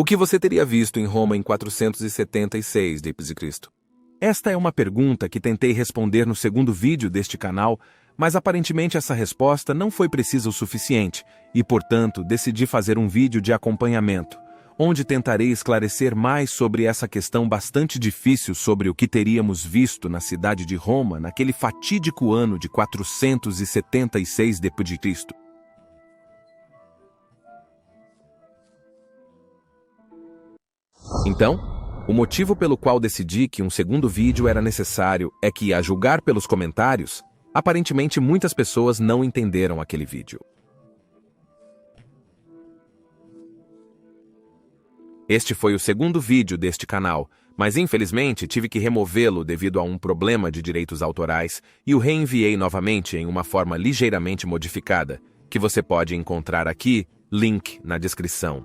O que você teria visto em Roma em 476 d.C.? Esta é uma pergunta que tentei responder no segundo vídeo deste canal, mas aparentemente essa resposta não foi precisa o suficiente e, portanto, decidi fazer um vídeo de acompanhamento, onde tentarei esclarecer mais sobre essa questão bastante difícil sobre o que teríamos visto na cidade de Roma naquele fatídico ano de 476 d.C. Então, o motivo pelo qual decidi que um segundo vídeo era necessário é que, a julgar pelos comentários, aparentemente muitas pessoas não entenderam aquele vídeo. Este foi o segundo vídeo deste canal, mas infelizmente tive que removê-lo devido a um problema de direitos autorais e o reenviei novamente em uma forma ligeiramente modificada, que você pode encontrar aqui, link na descrição.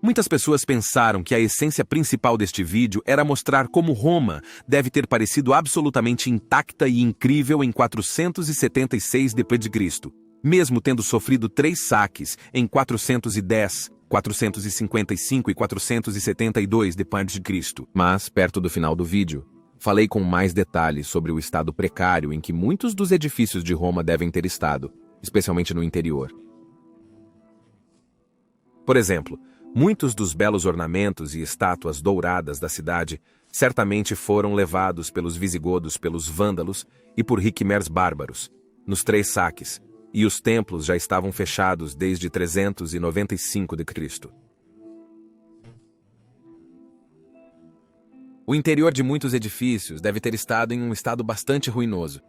Muitas pessoas pensaram que a essência principal deste vídeo era mostrar como Roma deve ter parecido absolutamente intacta e incrível em 476 d.C., mesmo tendo sofrido 3 saques em 410, 455 e 472 d.C. Mas, perto do final do vídeo, falei com mais detalhes sobre o estado precário em que muitos dos edifícios de Roma devem ter estado, especialmente no interior. Por exemplo, muitos dos belos ornamentos e estátuas douradas da cidade certamente foram levados pelos visigodos, pelos vândalos e por Hicmers bárbaros, nos 3 saques, e os templos já estavam fechados desde 395 d.C. O interior de muitos edifícios deve ter estado em um estado bastante ruinoso.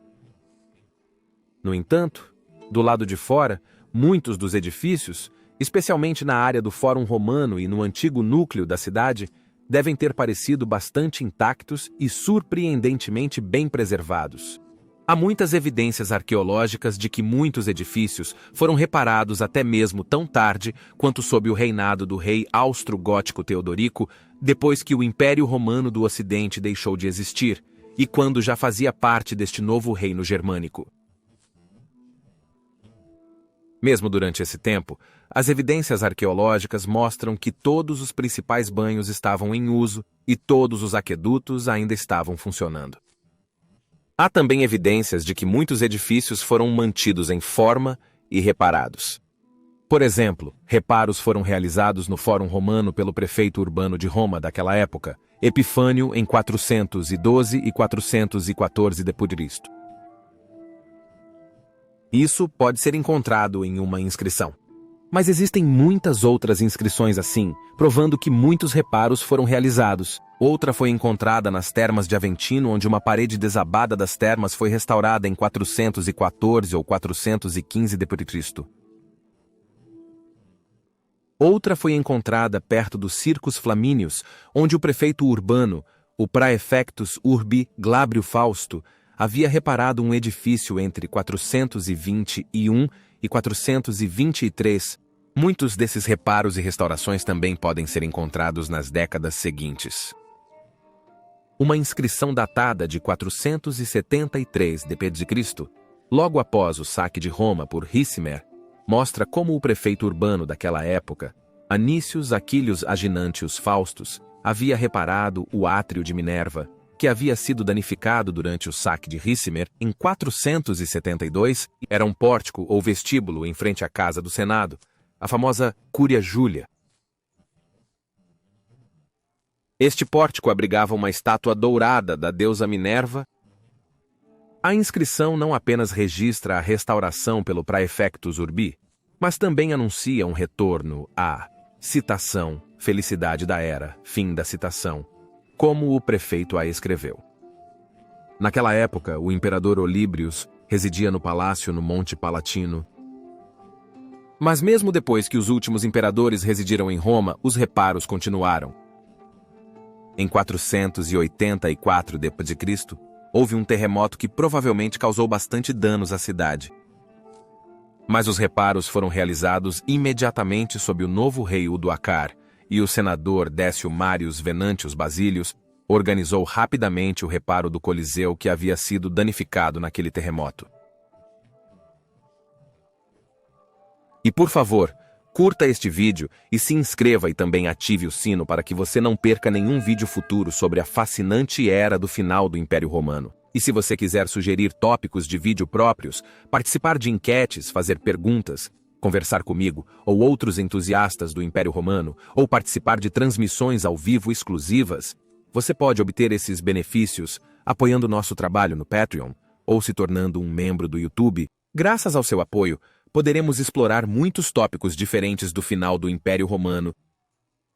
No entanto, do lado de fora, muitos dos edifícios, especialmente na área do Fórum Romano e no antigo núcleo da cidade, devem ter parecido bastante intactos e surpreendentemente bem preservados. Há muitas evidências arqueológicas de que muitos edifícios foram reparados até mesmo tão tarde quanto sob o reinado do rei austro-gótico Teodorico, depois que o Império Romano do Ocidente deixou de existir, e quando já fazia parte deste novo reino germânico. Mesmo durante esse tempo, as evidências arqueológicas mostram que todos os principais banhos estavam em uso e todos os aquedutos ainda estavam funcionando. Há também evidências de que muitos edifícios foram mantidos em forma e reparados. Por exemplo, reparos foram realizados no Fórum Romano pelo prefeito urbano de Roma daquela época, Epifânio, em 412 e 414 d.C. Isso pode ser encontrado em uma inscrição. Mas existem muitas outras inscrições assim, provando que muitos reparos foram realizados. Outra foi encontrada nas termas de Aventino, onde uma parede desabada das termas foi restaurada em 414 ou 415 d.C. Outra foi encontrada perto dos Circos Flamínios, onde o prefeito urbano, o praefectus urbi Glabrio Fausto, havia reparado um edifício entre 421 e 423. Muitos desses reparos e restaurações também podem ser encontrados nas décadas seguintes. Uma inscrição datada de 473 d.C., logo após o saque de Roma por Hicmer, mostra como o prefeito urbano daquela época, Anícios Aquílios Aginantius Faustus, havia reparado o átrio de Minerva, que havia sido danificado durante o saque de Hicmer em 472, era um pórtico ou vestíbulo em frente à Casa do Senado, a famosa Cúria Júlia. Este pórtico abrigava uma estátua dourada da deusa Minerva. A inscrição não apenas registra a restauração pelo praefectus urbi, mas também anuncia um retorno à citação, felicidade da era, fim da citação, como o prefeito a escreveu. Naquela época, o imperador Olíbrios residia no palácio no Monte Palatino. Mas mesmo depois que os últimos imperadores residiram em Roma, os reparos continuaram. Em 484 d.C., houve um terremoto que provavelmente causou bastante danos à cidade. Mas os reparos foram realizados imediatamente sob o novo rei Odoacar, e o senador Décio Marius Venantius Basílios organizou rapidamente o reparo do Coliseu que havia sido danificado naquele terremoto. E por favor, Curta este vídeo e se inscreva e também ative o sino para que você não perca nenhum vídeo futuro sobre a fascinante era do final do Império Romano. E se você quiser sugerir tópicos de vídeo próprios, participar de enquetes, fazer perguntas, conversar comigo ou outros entusiastas do Império Romano, ou participar de transmissões ao vivo exclusivas, você pode obter esses benefícios apoiando nosso trabalho no Patreon ou se tornando um membro do YouTube. Graças ao seu apoio, poderemos explorar muitos tópicos diferentes do final do Império Romano.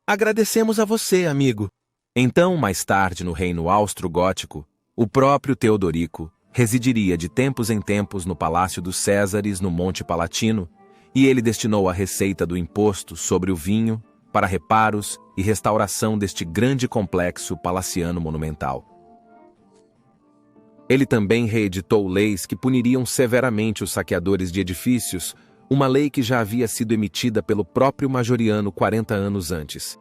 Agradecemos a você, amigo. Então, mais tarde, no Reino Austro-Gótico, o próprio Teodorico residiria de tempos em tempos no Palácio dos Césares, no Monte Palatino, e ele destinou a receita do imposto sobre o vinho para reparos e restauração deste grande complexo palaciano monumental. Ele também reeditou leis que puniriam severamente os saqueadores de edifícios, uma lei que já havia sido emitida pelo próprio Majoriano 40 anos antes.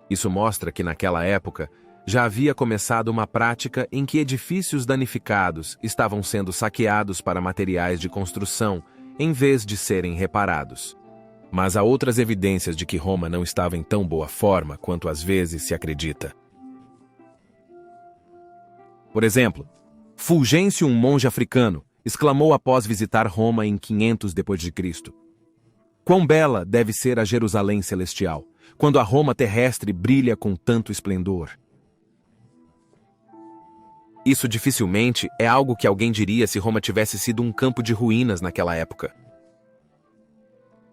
Isso mostra que naquela época já havia começado uma prática em que edifícios danificados estavam sendo saqueados para materiais de construção, em vez de serem reparados. Mas há outras evidências de que Roma não estava em tão boa forma quanto às vezes se acredita. Por exemplo, Fulgêncio, um monge africano, exclamou após visitar Roma em 500 d.C. Quão bela deve ser a Jerusalém celestial, quando a Roma terrestre brilha com tanto esplendor. Isso dificilmente é algo que alguém diria se Roma tivesse sido um campo de ruínas naquela época.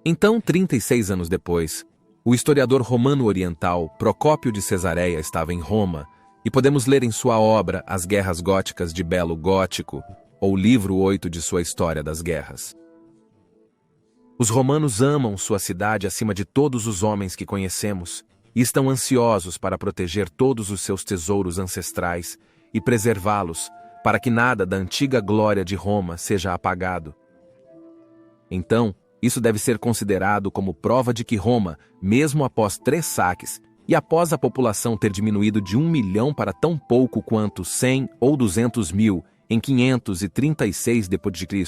Então, 36 anos depois, o historiador romano oriental Procópio de Cesareia estava em Roma, e podemos ler em sua obra As Guerras Góticas de Belo Gótico, ou livro 8 de sua História das Guerras. Os romanos amam sua cidade acima de todos os homens que conhecemos, e estão ansiosos para proteger todos os seus tesouros ancestrais e preservá-los, para que nada da antiga glória de Roma seja apagado. Então, isso deve ser considerado como prova de que Roma, mesmo após 3 saques, e após a população ter diminuído de 1 milhão para tão pouco quanto 100 ou 200 mil em 536 d.C.,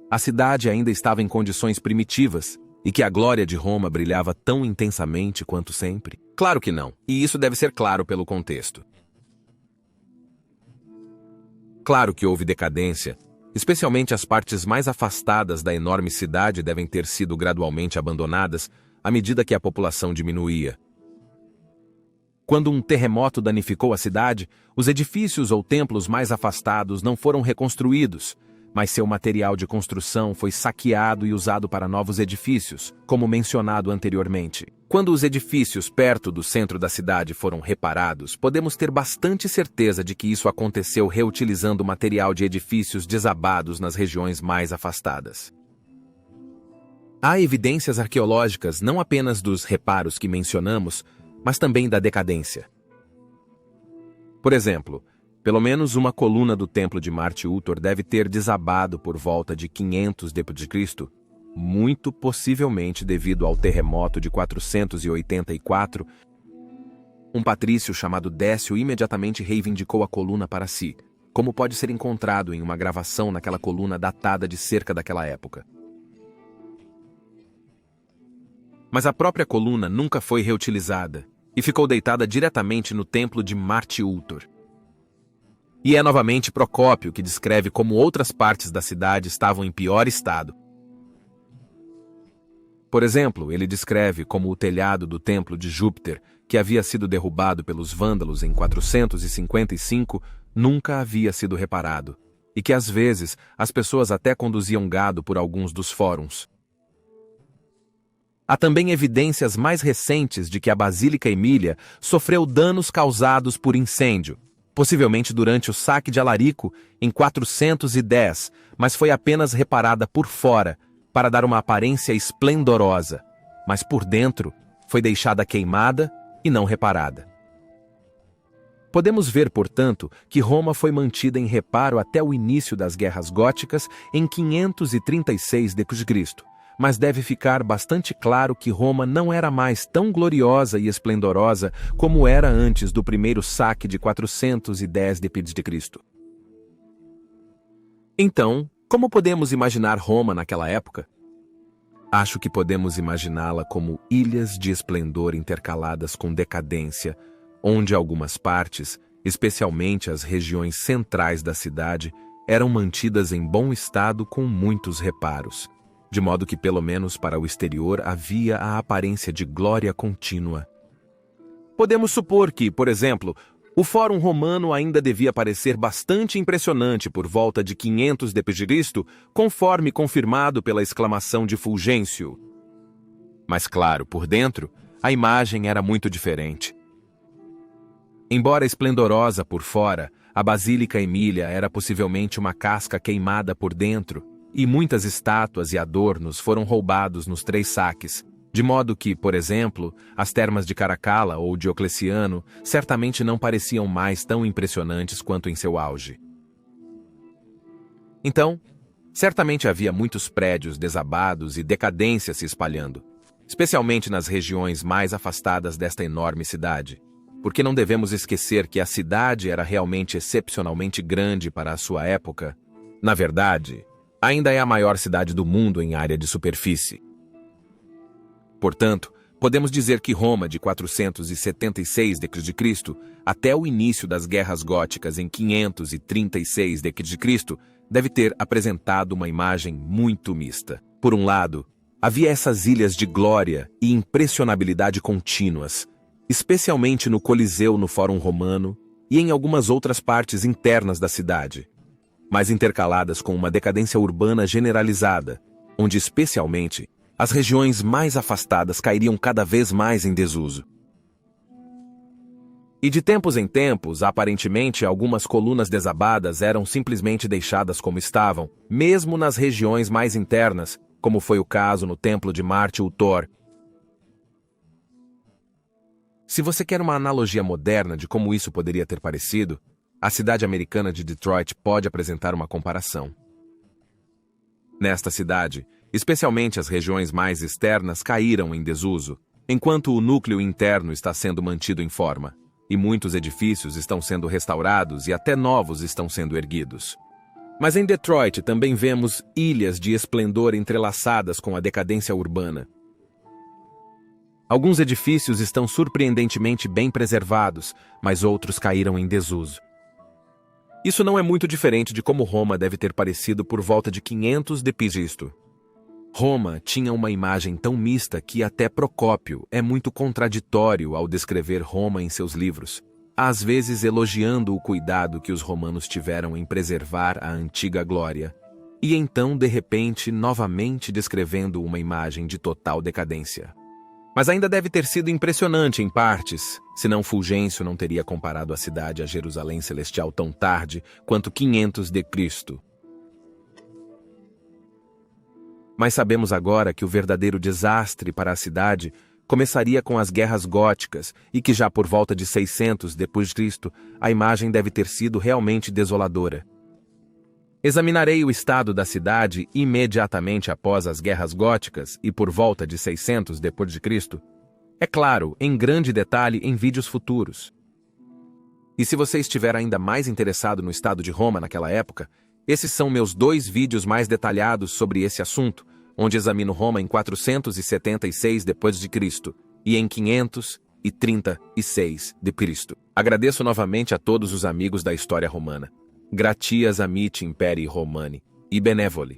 a cidade ainda estava em condições primitivas e que a glória de Roma brilhava tão intensamente quanto sempre? Claro que não, e isso deve ser claro pelo contexto. Claro que houve decadência, especialmente as partes mais afastadas da enorme cidade devem ter sido gradualmente abandonadas à medida que a população diminuía. Quando um terremoto danificou a cidade, os edifícios ou templos mais afastados não foram reconstruídos, mas seu material de construção foi saqueado e usado para novos edifícios, como mencionado anteriormente. Quando os edifícios perto do centro da cidade foram reparados, podemos ter bastante certeza de que isso aconteceu reutilizando material de edifícios desabados nas regiões mais afastadas. Há evidências arqueológicas não apenas dos reparos que mencionamos, mas também da decadência. Por exemplo, pelo menos uma coluna do templo de Marte Ultor deve ter desabado por volta de 500 d.C., muito possivelmente devido ao terremoto de 484. Um patrício chamado Décio imediatamente reivindicou a coluna para si, como pode ser encontrado em uma gravação naquela coluna datada de cerca daquela época. Mas a própria coluna nunca foi reutilizada e ficou deitada diretamente no templo de Marte Ultor. E é novamente Procópio que descreve como outras partes da cidade estavam em pior estado. Por exemplo, ele descreve como o telhado do templo de Júpiter, que havia sido derrubado pelos vândalos em 455, nunca havia sido reparado, e que às vezes as pessoas até conduziam gado por alguns dos fóruns. Há também evidências mais recentes de que a Basílica Emília sofreu danos causados por incêndio, possivelmente durante o saque de Alarico em 410, mas foi apenas reparada por fora, para dar uma aparência esplendorosa, mas por dentro foi deixada queimada e não reparada. Podemos ver, portanto, que Roma foi mantida em reparo até o início das Guerras Góticas em 536 d.C., mas deve ficar bastante claro que Roma não era mais tão gloriosa e esplendorosa como era antes do primeiro saque de 410 d.C. Então, como podemos imaginar Roma naquela época? Acho que podemos imaginá-la como ilhas de esplendor intercaladas com decadência, onde algumas partes, especialmente as regiões centrais da cidade, eram mantidas em bom estado com muitos reparos, de modo que, pelo menos para o exterior, havia a aparência de glória contínua. Podemos supor que, por exemplo, o Fórum Romano ainda devia parecer bastante impressionante por volta de 500 d.C., conforme confirmado pela exclamação de Fulgêncio. Mas, claro, por dentro, a imagem era muito diferente. Embora esplendorosa por fora, a Basílica Emília era possivelmente uma casca queimada por dentro, e muitas estátuas e adornos foram roubados nos 3 saques, de modo que, por exemplo, as termas de Caracalla ou Diocleciano certamente não pareciam mais tão impressionantes quanto em seu auge. Então, certamente havia muitos prédios desabados e decadência se espalhando, especialmente nas regiões mais afastadas desta enorme cidade, porque não devemos esquecer que a cidade era realmente excepcionalmente grande para a sua época. Na verdade, ainda é a maior cidade do mundo em área de superfície. Portanto, podemos dizer que Roma, de 476 d.C. até o início das Guerras Góticas em 536 d.C., deve ter apresentado uma imagem muito mista. Por um lado, havia essas ilhas de glória e impressionabilidade contínuas, especialmente no Coliseu no Fórum Romano e em algumas outras partes internas da cidade, mas intercaladas com uma decadência urbana generalizada, onde especialmente as regiões mais afastadas cairiam cada vez mais em desuso. E de tempos em tempos, aparentemente, algumas colunas desabadas eram simplesmente deixadas como estavam, mesmo nas regiões mais internas, como foi o caso no Templo de Marte Thor. Se você quer uma analogia moderna de como isso poderia ter parecido, a cidade americana de Detroit pode apresentar uma comparação. Nesta cidade, especialmente as regiões mais externas caíram em desuso, enquanto o núcleo interno está sendo mantido em forma, e muitos edifícios estão sendo restaurados e até novos estão sendo erguidos. Mas em Detroit também vemos ilhas de esplendor entrelaçadas com a decadência urbana. Alguns edifícios estão surpreendentemente bem preservados, mas outros caíram em desuso. Isso não é muito diferente de como Roma deve ter parecido por volta de 500 d.C. Roma tinha uma imagem tão mista que até Procópio é muito contraditório ao descrever Roma em seus livros, às vezes elogiando o cuidado que os romanos tiveram em preservar a antiga glória, e então, de repente, novamente descrevendo uma imagem de total decadência. Mas ainda deve ter sido impressionante em partes, senão Fulgêncio não teria comparado a cidade a Jerusalém Celestial tão tarde quanto 500 d.C. Mas sabemos agora que o verdadeiro desastre para a cidade começaria com as guerras góticas e que já por volta de 600 d.C. a imagem deve ter sido realmente desoladora. Examinarei o estado da cidade imediatamente após as guerras góticas e por volta de 600 d.C., é claro, em grande detalhe em vídeos futuros. E se você estiver ainda mais interessado no estado de Roma naquela época, esses são meus 2 vídeos mais detalhados sobre esse assunto, onde examino Roma em 476 d.C. e em 536 d.C. Agradeço novamente a todos os amigos da história romana. Gratias amici imperii Romani, e benevoli.